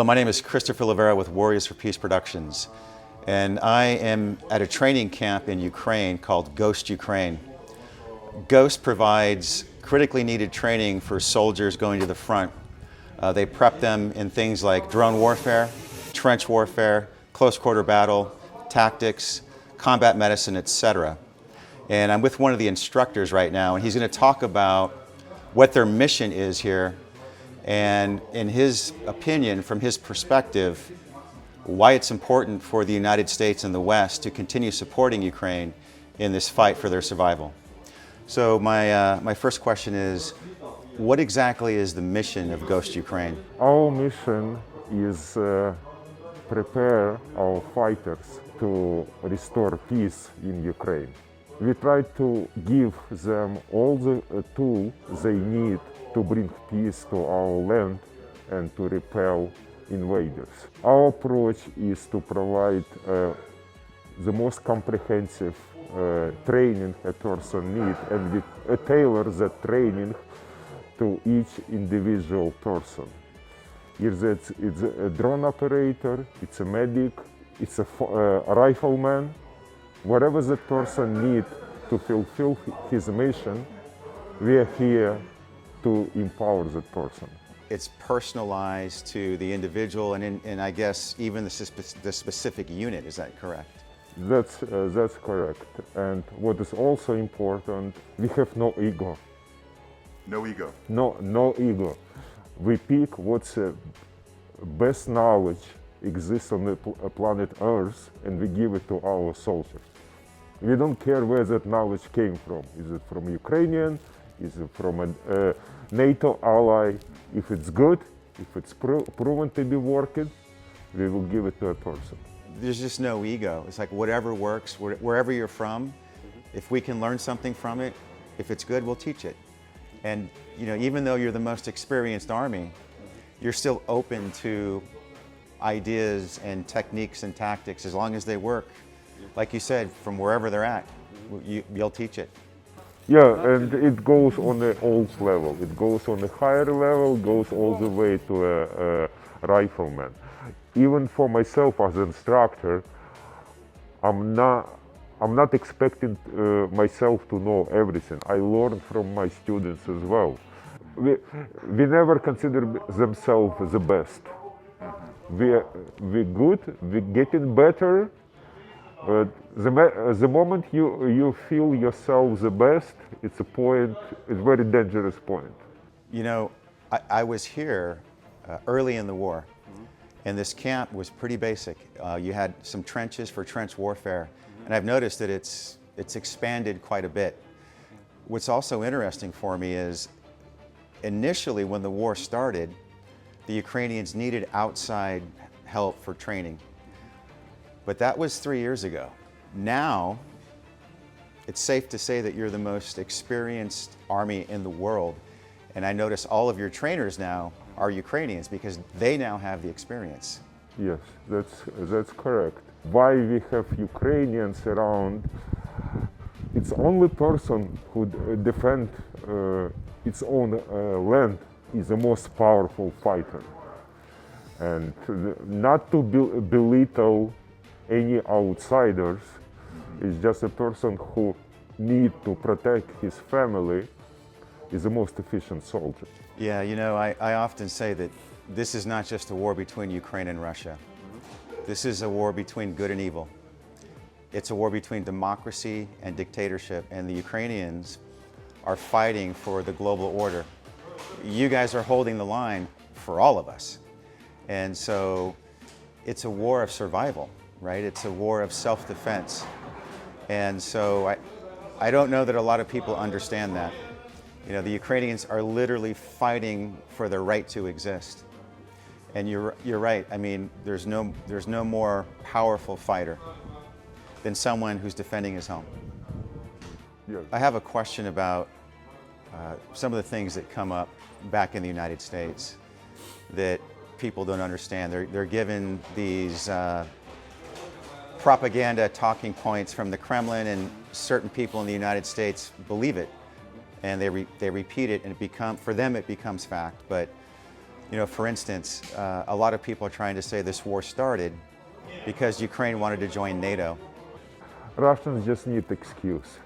my name is Christopher Loverro with Warriors for Peace Productions, and I am at a training camp in Ukraine called Ghost Ukraine. Ghost provides critically needed training for soldiers going to the front. They prep them in things like drone warfare, trench warfare, close quarter battle, tactics, combat medicine, etc. And I'm with one of the instructors right now, and he's going to talk about what their mission is here, and in his opinion, from his perspective, why it's important for the United States and the West to continue supporting Ukraine in this fight for their survival. So my first question is, what exactly is the mission of Ghost Ukraine? Our mission is prepare our fighters to restore peace in Ukraine. We try to give them all the tools they need to bring peace to our land and to repel invaders. Our approach is to provide the most comprehensive training a person needs, and we tailor that training to each individual person. It's a drone operator, it's a medic, it's a rifleman. Whatever the person needs to fulfill his mission, we are here to empower that person. It's personalized to the individual and I guess even the specific unit, is that correct? That's correct. And what is also important, we have no ego. No ego? No ego. We pick what's the best knowledge exists on the planet Earth, and we give it to our soldiers. We don't care where that knowledge came from. Is it from Ukrainian? Is it from a NATO ally? If it's good, if it's proven to be working, we will give it to a person. There's just no ego. It's like whatever works, wherever you're from, if we can learn something from it, if it's good, we'll teach it. And even though you're the most experienced army, you're still open to ideas and techniques and tactics as long as they work. Like you said, from wherever they're at, you'll teach it. Yeah, and it goes on the old level. It goes on the higher level, goes all the way to a rifleman. Even for myself as an instructor, I'm not expecting myself to know everything. I learn from my students as well. We never consider themselves the best. We're good, we're getting better. The moment you feel yourself the best, it's a very dangerous point. I was here early in the war, and this camp was pretty basic. You had some trenches for trench warfare, and I've noticed that it's expanded quite a bit. What's also interesting for me is, initially when the war started, the Ukrainians needed outside help for training. But that was 3 years ago. Now, it's safe to say that you're the most experienced army in the world. And I notice all of your trainers now are Ukrainians because they now have the experience. Yes, that's correct. Why we have Ukrainians around? It's only person who defend its own land is the most powerful fighter. And not to belittle any outsiders, is just a person who needs to protect his family is the most efficient soldier. Yeah, I often say that this is not just a war between Ukraine and Russia. This is a war between good and evil. It's a war between democracy and dictatorship, and the Ukrainians are fighting for the global order. You guys are holding the line for all of us. And so it's a war of survival, right? It's a war of self-defense. And so I don't know that a lot of people understand that. The Ukrainians are literally fighting for their right to exist. And you're right. I mean, there's no more powerful fighter than someone who's defending his home. Yeah. I have a question about some of the things that come up back in the United States that people don't understand. They're given these propaganda talking points from the Kremlin, and certain people in the United States believe it, and they repeat it, and for them it becomes fact. But You know, for instance, a lot of people are trying to say this war started because Ukraine wanted to join NATO. Russians just need excuse.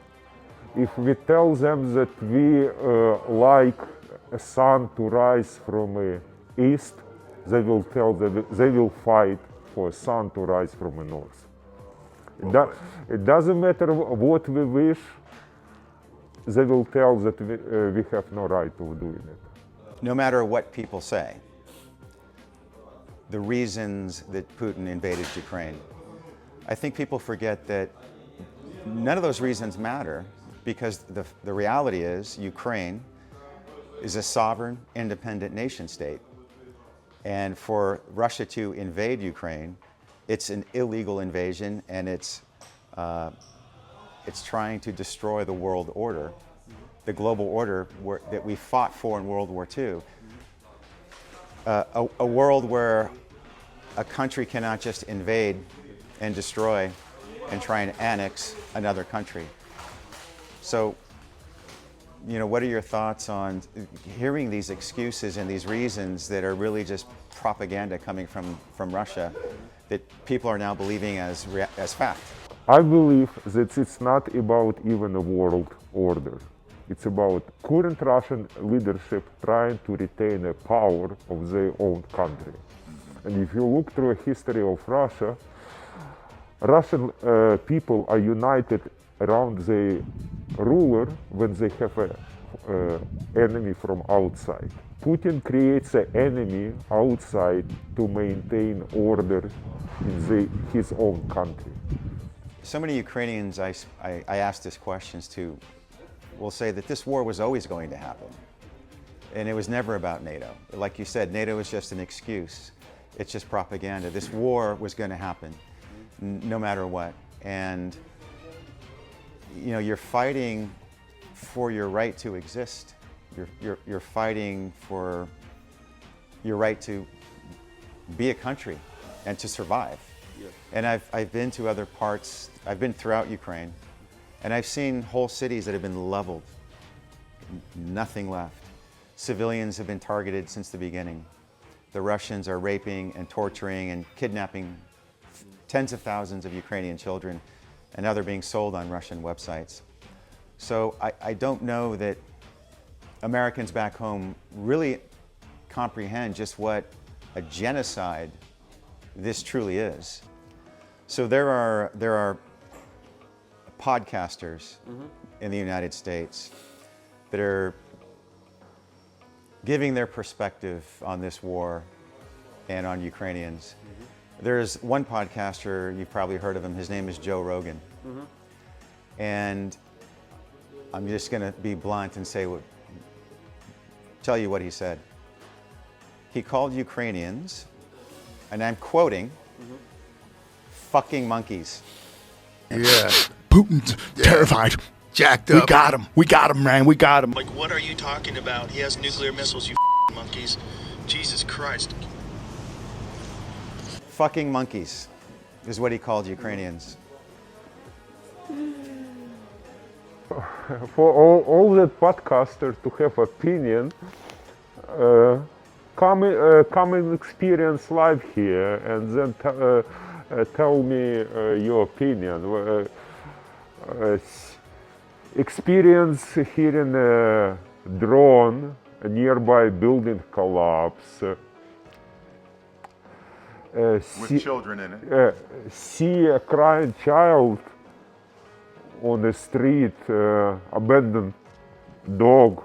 If we tell them that we like a sun to rise from east, they will tell that they will fight for a sun to rise from the north. It doesn't matter what we wish, they will tell that we have no right of doing it. No matter what people say, the reasons that Putin invaded Ukraine, I think people forget that none of those reasons matter because the reality is Ukraine is a sovereign, independent nation state. And for Russia to invade Ukraine, it's an illegal invasion and it's trying to destroy the world order, the global order that we fought for in World War II. A world where a country cannot just invade and destroy and try and annex another country. So, you know, what are your thoughts on hearing these excuses and these reasons that are really just propaganda coming from Russia that people are now believing as fact? I believe that it's not about even a world order. It's about current Russian leadership trying to retain a power of their own country. And if you look through a history of Russia, Russian people are united around the ruler when they have an enemy from outside. Putin creates an enemy outside to maintain order in his own country. So many Ukrainians I asked these questions to will say that this war was always going to happen. And it was never about NATO. Like you said, NATO is just an excuse. It's just propaganda. This war was going to happen no matter what. And you know, you're fighting for your right to exist. You're fighting for your right to be a country and to survive. Yeah. And I've been to other parts, I've been throughout Ukraine, and I've seen whole cities that have been leveled, nothing left. Civilians have been targeted since the beginning. The Russians are raping and torturing and kidnapping tens of thousands of Ukrainian children, and now they're being sold on Russian websites. So I don't know that Americans back home really comprehend just what a genocide this truly is. So there are podcasters in the United States that are giving their perspective on this war and on Ukrainians. There's one podcaster, you've probably heard of him, his name is Joe Rogan. And I'm just gonna be blunt and tell you what he said. He called Ukrainians, and I'm quoting, fucking monkeys. Yeah. Putin's terrified. Jacked up. We got him, man. We got him. Like, what are you talking about? He has nuclear missiles, you monkeys. Jesus Christ. Fucking monkeys is what he called Ukrainians. For all the podcasters to have opinion, come and experience live here and then tell me your opinion. Experience hearing a drone, a nearby building collapse. With children in it. See a crying child on the street, abandoned dog,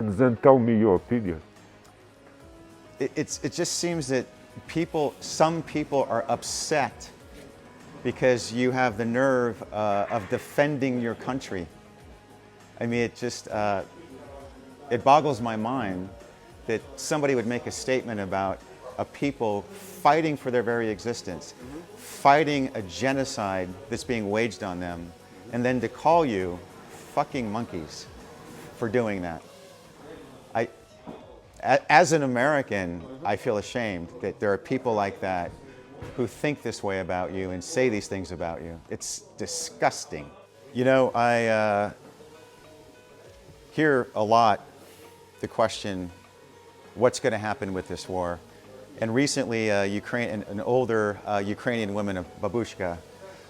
and then tell me your opinion. It just seems that some people are upset because you have the nerve of defending your country. I mean, it boggles my mind that somebody would make a statement about a people fighting for their very existence, fighting a genocide that's being waged on them, and then to call you fucking monkeys for doing that. As an American, I feel ashamed that there are people like that who think this way about you and say these things about you. It's disgusting. You know, I hear a lot the question, what's going to happen with this war? And recently, an older Ukrainian woman, babushka,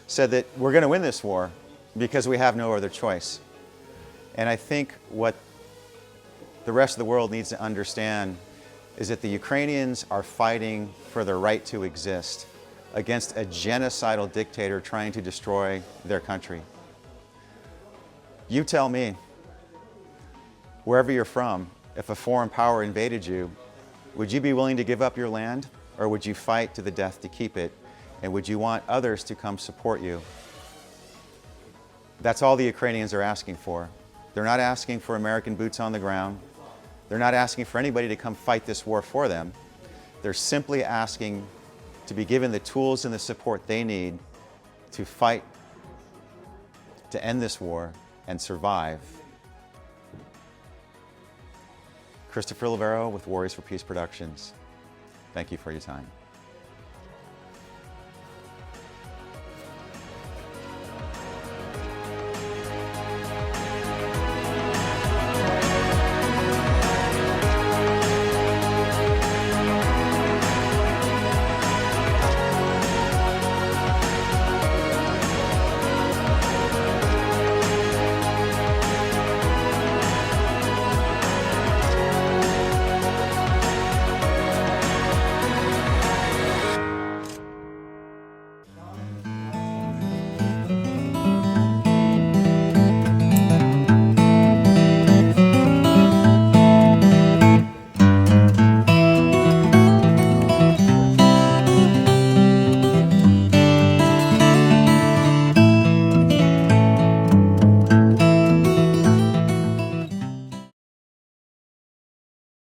said that we're going to win this war because we have no other choice. And I think what the rest of the world needs to understand is that the Ukrainians are fighting for their right to exist against a genocidal dictator trying to destroy their country. You tell me, wherever you're from, if a foreign power invaded you, would you be willing to give up your land, or would you fight to the death to keep it? And would you want others to come support you? That's all the Ukrainians are asking for. They're not asking for American boots on the ground. They're not asking for anybody to come fight this war for them. They're simply asking to be given the tools and the support they need to fight, to end this war and survive. Christopher Loverro with Warriors for Peace Productions. Thank you for your time.